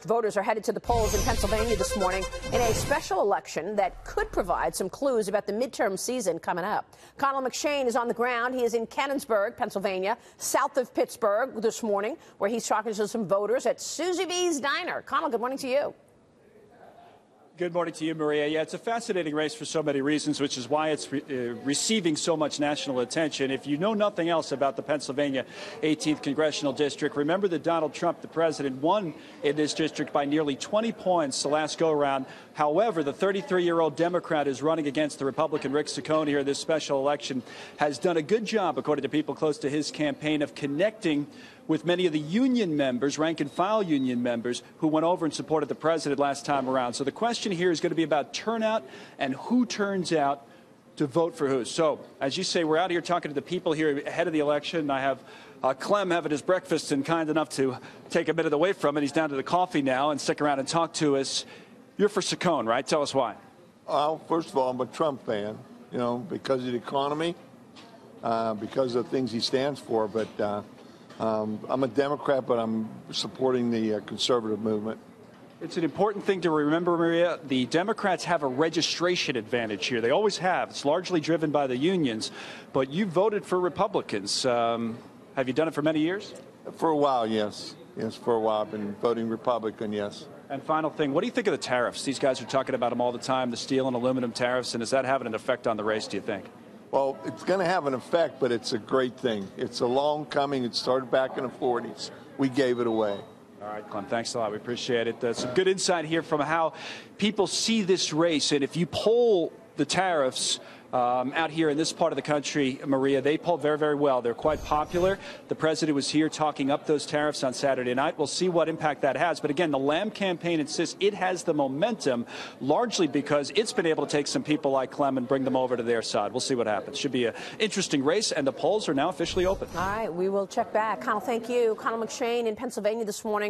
Voters are headed to the polls in Pennsylvania this morning in a special election that could provide some clues about the midterm season coming up. Connell McShane is on the ground. He is in Canonsburg, Pennsylvania, south of Pittsburgh this morning, where he's talking to some voters at Susie B's Diner. Connell, good morning to you. Good morning to you, Maria. Yeah, it's a fascinating race for so many reasons, which is why it's receiving so much national attention. If you know nothing else about the Pennsylvania 18th Congressional District, remember that Donald Trump, the president, won in this district by nearly 20 points the last go-around. However, the 33-year-old Democrat who's running against the Republican Rick Saccone here in this special election has done a good job, according to people close to his campaign, of connecting with many of the union members, rank-and-file union members, who went over and supported the president last time around. So the question here is going to be about turnout and who turns out to vote for who. So, as you say, we're out here talking to the people here ahead of the election. I have Clem having his breakfast and kind enough to take a minute away from it. He's down to the coffee now and stick around and talk to us. You're for Saccone, right? Tell us why. Well, first of all, I'm a Trump fan, you know, because of the economy, because of things he stands for, but I'm a Democrat, but I'm supporting the conservative movement. It's an important thing to remember, Maria. The Democrats have a registration advantage here. They always have. It's largely driven by the unions. But you voted for Republicans. Have you done it for many years? For a while, yes. Yes, for a while. I've been voting Republican, yes. And final thing, what do you think of the tariffs? These guys are talking about them all the time, the steel and aluminum tariffs. And is that having an effect on the race, do you think? Well, it's going to have an effect, but it's a great thing. It's a long coming. It started back in the 40s. We gave it away. All right, Clem, thanks a lot. We appreciate it. Some good insight here from how people see this race. And if you poll the tariffs out here in this part of the country, Maria, they poll very, very well. They're quite popular. The president was here talking up those tariffs on Saturday night. We'll see what impact that has. But again, the Lamb campaign insists it has the momentum, largely because it's been able to take some people like Clem and bring them over to their side. We'll see what happens. Should be an interesting race, and the polls are now officially open. All right, we will check back. Connell, thank you. Connell McShane in Pennsylvania this morning.